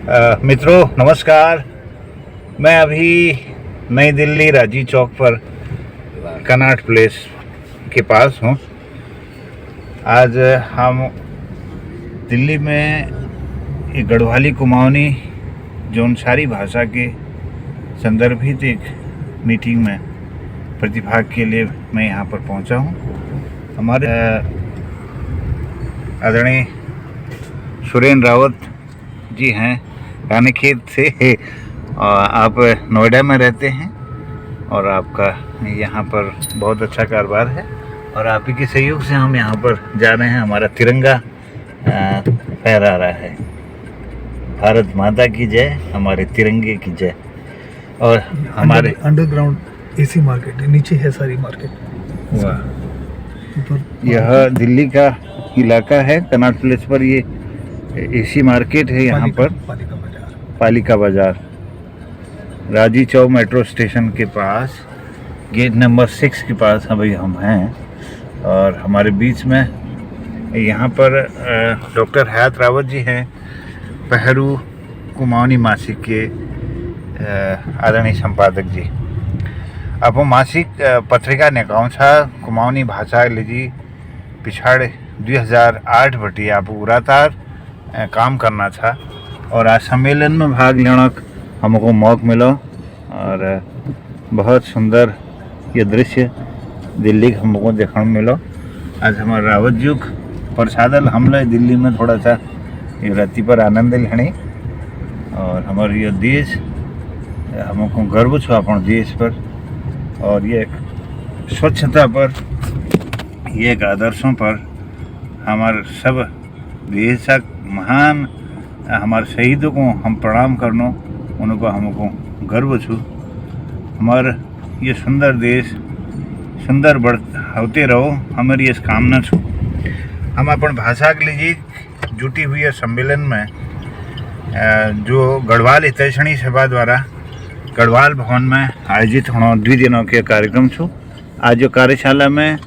मित्रों नमस्कार। मैं अभी नई दिल्ली राजी चौक पर कनॉट प्लेस के पास हूँ। आज हम दिल्ली में एक गढ़वाली कुमाऊनी जौनसारी भाषा के संदर्भित एक मीटिंग में प्रतिभाग के लिए मैं यहाँ पर पहुँचा हूँ। हमारे आदरणीय सुरेंद्र रावत जी हैं रानीखेत से। आप नोएडा में रहते हैं और आपका यहाँ पर बहुत अच्छा कारोबार है और आप ही के सहयोग से हम यहाँ पर जा रहे हैं। हमारा तिरंगा फहरा रहा है। भारत माता की जय, हमारे तिरंगे की जय। और हमारे अंडरग्राउंड एसी मार्केट है, नीचे है सारी मार्केट। वाह, यह दिल्ली का इलाका है। कनॉट प्लेस पर ये एसी मार्केट है। यहाँ पर पालिका बाजार राजी चौक मेट्रो स्टेशन के पास गेट नंबर 6 के पास अभी हम हैं। और हमारे बीच में यहाँ पर डॉक्टर हयात रावत जी हैं, पहरू कुमाऊनी मासिक के आदरणीय संपादक जी। अब वो मासिक पत्रिका निकांशा कुमाऊनी भाषा लीजी पिछाड़े 2008 बटी आप उरातार काम करना था और आज सम्मेलन में भाग लेना हमको मौका मिला। और बहुत सुंदर ये दृश्य दिल्ली का हमको देखने मिला। आज हमारे रावत जी प्रसादल हमला दिल्ली में थोड़ा सा ये राति पर आनंद लेने और हमारे ये देश हमको गर्व छो अपन देश पर और ये स्वच्छता पर, ये एक आदर्शों पर हमारे सब देश महान हमारे शहीदों को हम प्रणाम करनो, उनको हमको गर्व छू। हमारे ये सुंदर देश सुंदर बढ़ होते रहो, हमारी इस कामना छू। हम अपन भाषा के लिए जुटी हुई है सम्मेलन में जो गढ़वाल हितैषणी सभा द्वारा गढ़वाल भवन में आयोजित होना 2 दिनों के कार्यक्रम छू। आज जो कार्यशाला में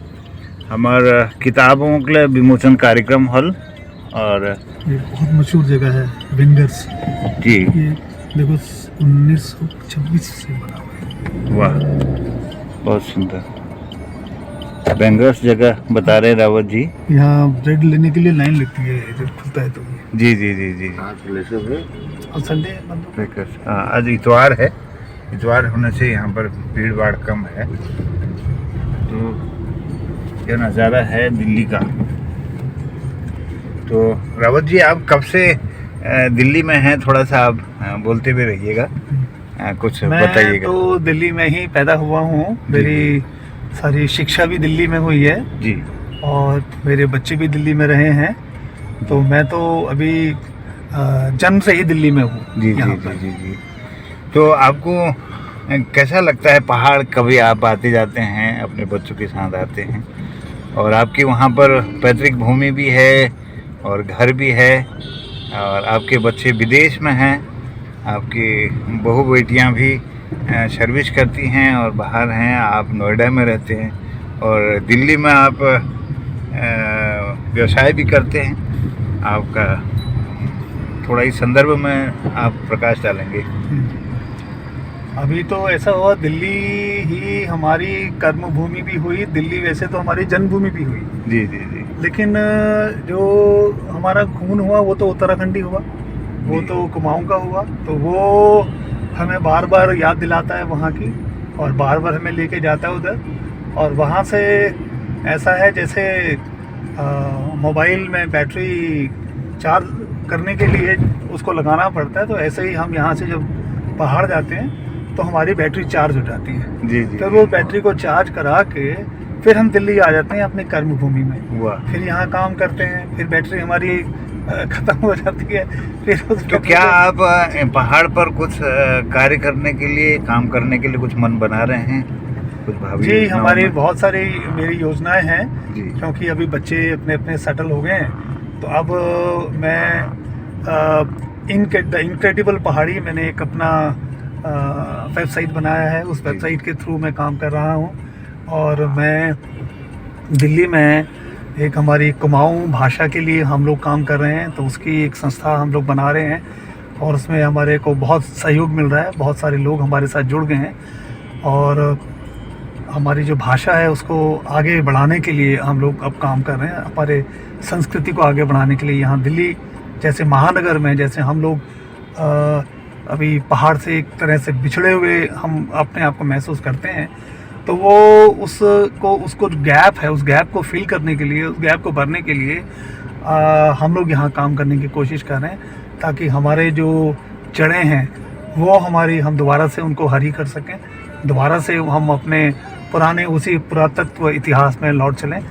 हमारा किताबों के विमोचन कार्यक्रम हल और ये बहुत मशहूर जगह है वेंगर्स जी। ये देखो 1926 से बना हुआ है। वाह, बहुत सुंदर वेंगर्स जगह बता रहे रावत जी। यहाँ ब्रेड लेने के लिए लाइन लगती है जब खुलता है तो। जी जी जी जी। और संडे वेंगर्स, आज इतवार है। इतवार होने से यहाँ पर भीड़ भाड़ कम है। तो यह नज़ारा है दिल्ली का। तो रावत जी आप कब से दिल्ली में हैं? थोड़ा सा आप बोलते भी रहिएगा, कुछ बताइएगा। मैं तो दिल्ली में ही पैदा हुआ हूँ। मेरी सारी शिक्षा भी दिल्ली में हुई है जी और मेरे बच्चे भी दिल्ली में रहे हैं। तो मैं तो अभी जन्म से ही दिल्ली में हूँ। जी जी जी जी जी। तो आपको कैसा लगता है? पहाड़ कभी आप आते जाते हैं, अपने बच्चों के साथ आते हैं और आपके वहाँ पर पैतृक भूमि भी है और घर भी है और आपके बच्चे विदेश में हैं, आपकी बहू बेटियाँ भी सर्विस करती हैं और बाहर हैं, आप नोएडा में रहते हैं और दिल्ली में आप व्यवसाय भी करते हैं। आपका थोड़ा इस संदर्भ में आप प्रकाश डालेंगे। अभी तो ऐसा हुआ, दिल्ली ही हमारी कर्म भूमि भी हुई। दिल्ली वैसे तो हमारी जन्मभूमि भी हुई। जी जी जी। लेकिन जो हमारा खून हुआ वो तो उत्तराखंडी हुआ, वो तो कुमाऊं का हुआ। तो वो हमें बार बार याद दिलाता है वहाँ की और बार बार हमें लेके जाता है उधर। और वहाँ से ऐसा है जैसे मोबाइल में बैटरी चार्ज करने के लिए उसको लगाना पड़ता है, तो ऐसे ही हम यहाँ से जब पहाड़ जाते हैं तो हमारी बैटरी चार्ज हो जाती है। जी जी। फिर वो बैटरी को चार्ज करा के फिर हम दिल्ली आ जाते हैं अपने कर्म भूमि में। वाह। फिर यहाँ काम करते हैं, फिर बैटरी हमारी खत्म हो जाती है। फिर तो क्या आप पहाड़ पर कुछ कार्य करने के लिए, काम करने के लिए कुछ मन बना रहे हैं? कुछ भावी? जी, हमारी बहुत सारी मेरी योजनाएं हैं जी। क्योंकि अभी बच्चे अपने अपने सेटल हो गए हैं। तो अब मैं द इनक्रेडिबल पहाड़ी, मैंने एक अपना वेबसाइट बनाया है। उस वेबसाइट के थ्रू मैं काम कर रहा हूँ और मैं दिल्ली में एक हमारी कुमाऊं भाषा के लिए हम लोग काम कर रहे हैं। तो उसकी एक संस्था हम लोग बना रहे हैं और उसमें हमारे को बहुत सहयोग मिल रहा है, बहुत सारे लोग हमारे साथ जुड़ गए हैं और हमारी जो भाषा है उसको आगे बढ़ाने के लिए हम लोग अब काम कर रहे हैं। हमारे संस्कृति को आगे बढ़ाने के लिए यहाँ दिल्ली जैसे महानगर में, जैसे हम लोग अभी पहाड़ से एक तरह से बिछड़े हुए हम अपने आप को महसूस करते हैं, तो वो उसको जो गैप है, उस गैप को फिल करने के लिए, उस गैप को भरने के लिए हम लोग यहाँ काम करने की कोशिश कर रहे हैं, ताकि हमारे जो जड़ें हैं वो हम दोबारा से उनको हरी कर सकें, दोबारा से हम अपने पुराने उसी पुरातत्व इतिहास में लौट चलें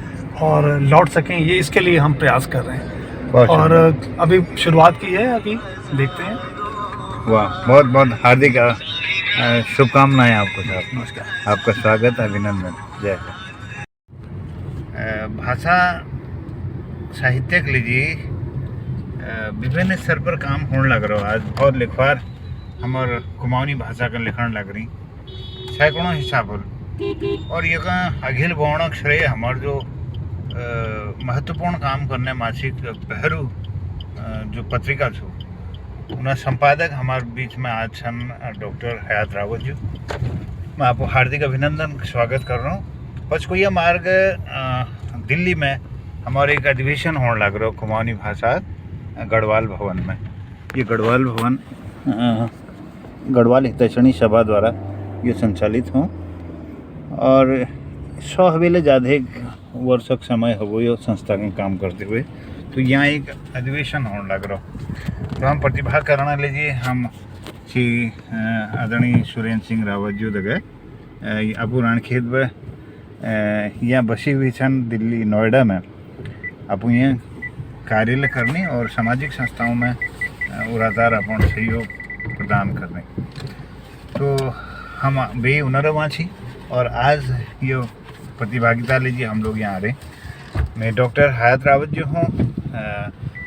और लौट सकें। ये इसके लिए हम प्रयास कर रहे हैं और अभी शुरुआत की है, अभी देखते हैं। वाह, बहुत बहुत हार्दिक शुभकामनाएं आपको साहब। नमस्कार, आपका स्वागत, अभिनंदन, जय हिंद। भाषा साहित्य के लिए विभिन्न स्तर पर काम होने लग रहा आज बहुत लिखवार हमार कुमाऊनी भाषा का लिखण लग रही सैकड़ों हिसाब और ये अखिल बौणक श्रेय हमार जो महत्वपूर्ण काम करने मासिक पहरू जो पत्रिका छो उन्हें संपादक हमारे बीच में आज छन डॉक्टर हयात रावत जी। मैं आपको हार्दिक अभिनंदन स्वागत कर रहा हूँ। पचकोया मार्ग दिल्ली में हमारे एक अधिवेशन होने लग रहा कुमाऊनी भाषा गढ़वाल भवन में। ये गढ़वाल भवन गढ़वाल हितैषणी सभा द्वारा ये संचालित हों और 100 हवेले ज़्यादा वर्षक समय हो ये संस्था का काम करते हुए, तो यहाँ एक अधिवेशन होने लग रहा। तो हम प्रतिभा करना लीजिए, हम श्री आदरणीय सुरेंद्र सिंह रावत जी दगे अबू रानखेत में यहाँ बसी हुई छन दिल्ली नोएडा में अपू यहाँ कार्यालय करने और सामाजिक संस्थाओं में लगातार अपन सहयोग प्रदान करने। तो हम बे उनरवा छी और आज ये प्रतिभागिता लीजिए हम लोग यहाँ आ रहे। मैं डॉक्टर हयात रावत जी हूँ।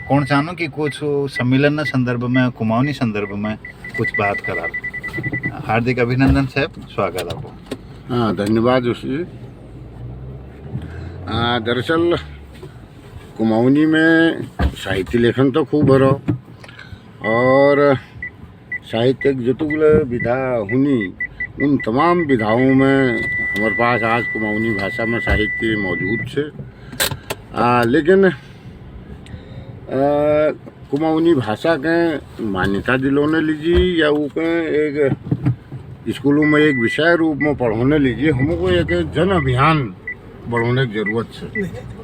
कौन चाहूँ कि कुछ सम्मेलन संदर्भ में, कुमाऊनी संदर्भ में कुछ बात करा। हार्दिक अभिनंदन साहब, स्वागत आपको। हाँ, धन्यवाद जोशी। दरअसल कुमाऊनी में साहित्य लेखन तो खूब भरो और साहित्यिक जतुगल विधा हुनी उन तमाम विधाओं में हमारे पास आज कुमाऊनी भाषा में साहित्य मौजूद है। लेकिन कुमाऊनी भाषा के मान्यता दिलौने लीजिए या वो एक स्कूलों में एक विषय रूप में पढ़ाने लीजिए, हमको एक जन अभियान बढ़ाने की ज़रूरत है।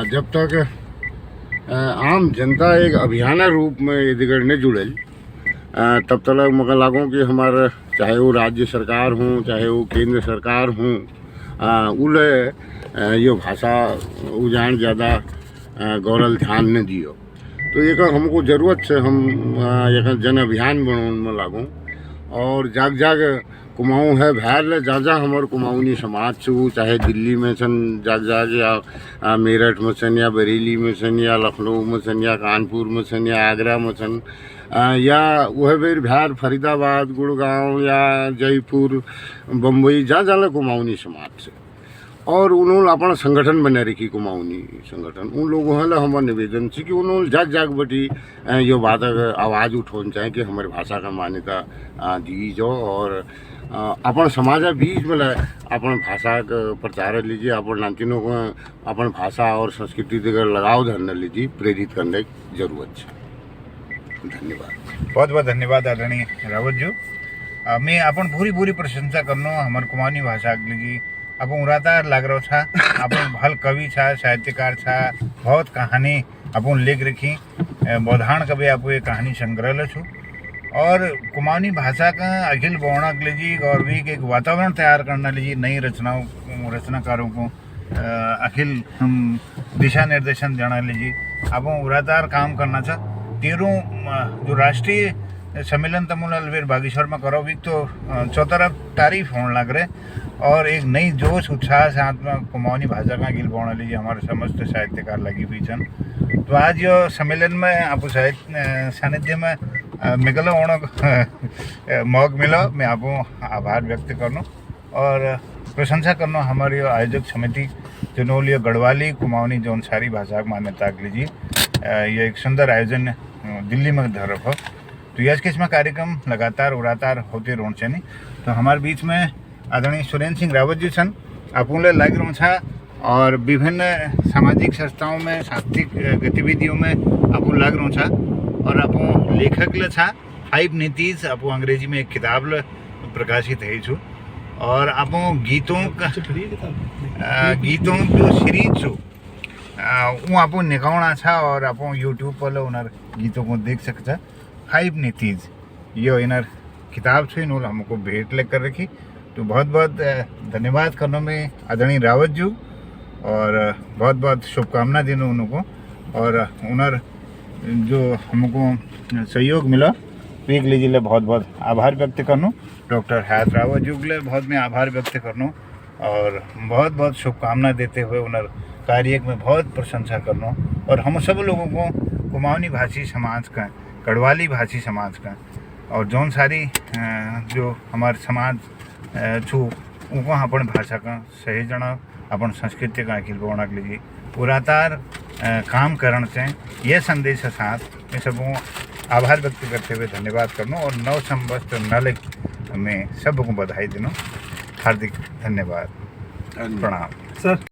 जब तक आम जनता एक अभियान रूप में यदि नहीं जुड़े तब तक मगर लागों कि हमारे चाहे वो राज्य सरकार हों चाहे वो केंद्र सरकार हों उले ये भाषा उजान ज़्यादा गौरल ध्यान न दियो। तो ये हमको ज़रूरत से हम एक जन अभियान बनाने में लागूँ और जाग जाग कुमाऊँ है भैर जा जा हमारे कुमाऊनी समाज से चाहे दिल्ली में सन जाग जाग या मेरठ में सन या बरेली में सन या लखनऊ में सन या कानपुर में सन या आगरा में सन या वह बेर बिहार फरीदाबाद गुड़गांव या जयपुर बम्बई जा जाला कुमाऊनी समाज से और उन्होंने अपना संगठन बना रखी कुमाऊनी संगठन। उन लोगों है हमारा निवेदन से कि उन्होंने जाग जाग बटी ये बात आवाज़ उठानी चाहिए कि हमारी भाषा का मान्यता दी जाओ और अपन समाज बीच में अपन भाषा का प्रचार लीजिए, अपन नातिनों को अपन भाषा और संस्कृति के लगाव धरने लीजिए, प्रेरित करने की जरूरत है। धन्यवाद, बहुत बहुत धन्यवाद आदरणीय रावत जी। मैं अपन पूरी प्रशंसा करनो हमारे कुमाऊनी भाषा के लिए। अब उड़ातार लग रहा था, अपन भल कवि था, साहित्यकार था, बहुत कहानी अपन लिख रखी, बौधान कभी आप ये कहानी संग्रह छो और कुमाऊनी भाषा का अखिल बौणक लीजिए गौरवी के एक वातावरण तैयार करना लीजिए, नई रचनाकारों को अखिल हम दिशा निर्देशन देना लीजिए। अब उड़ातार काम करना था। 13 जो राष्ट्रीय सम्मेलन तमुल अलवेर बागेश्वर में करो भी तो चौतरफ तारीफ होने लग रहे और एक नई जोश उत्साह साथ में कुमाऊनी भाषा का गिल बोना लीजिए हमारे समस्त साहित्यकार लगी हुई छन। तो आज यो सम्मेलन में आपको साहित्य सानिध्य में मिगलो होने मौक मिलो। मैं आपको आभार व्यक्त करना और प्रशंसा करना हमारी आयोजक समिति जिन्होंने गढ़वाली कुमाऊनी जो सारी भाषा मान्यता के लीजिए ये एक सुंदर आयोजन दिल्ली में धर रखो। तो यह इसमें कार्यक्रम लगातार होते रोण छे नहीं। तो हमारे बीच में आदरणीय सुरेंद्र सिंह रावत जी सन अपुले लाग रो छा और विभिन्न सामाजिक संस्थाओं में सांस्कृतिक गतिविधियों में आपू लाग रो छा और आपू लेखक ल छा 5 नीतिज आपू अंग्रेजी में एक किताब ल प्रकाशित है छू और आपू गीतों जो सीरीज छू वो आपू निकालना छा और आपू यूट्यूब पर उनर गीतों को देख सकता 5 नीतिज यो इनर किताब छे इन हमको भेंट लेकर रखी। तो बहुत बहुत धन्यवाद करने में आदरणीय रावत जी और बहुत बहुत शुभकामना देना उनको और उनर जो हमको सहयोग मिला पीक लीजिए बहुत बहुत आभार व्यक्त करना। डॉक्टर हयात रावत जी के बहुत मैं आभार व्यक्त करना और बहुत बहुत शुभकामना देते हुए उनर कार्य में बहुत प्रशंसा करना। और हम सब लोगों को कुमाऊनी भाषी समाज का गढ़वाली भाषी समाज का और जौन सारी जो हमारे समाज छू उनको अपन भाषा का सही जना अपन संस्कृति का अखिल बोना के लिए पूरातार काम करण से यह संदेश के साथ मैं सबको आभार व्यक्त करते हुए धन्यवाद करना और नव संवत्सर नल में सबको बधाई देना। हार्दिक धन्यवाद, प्रणाम सर।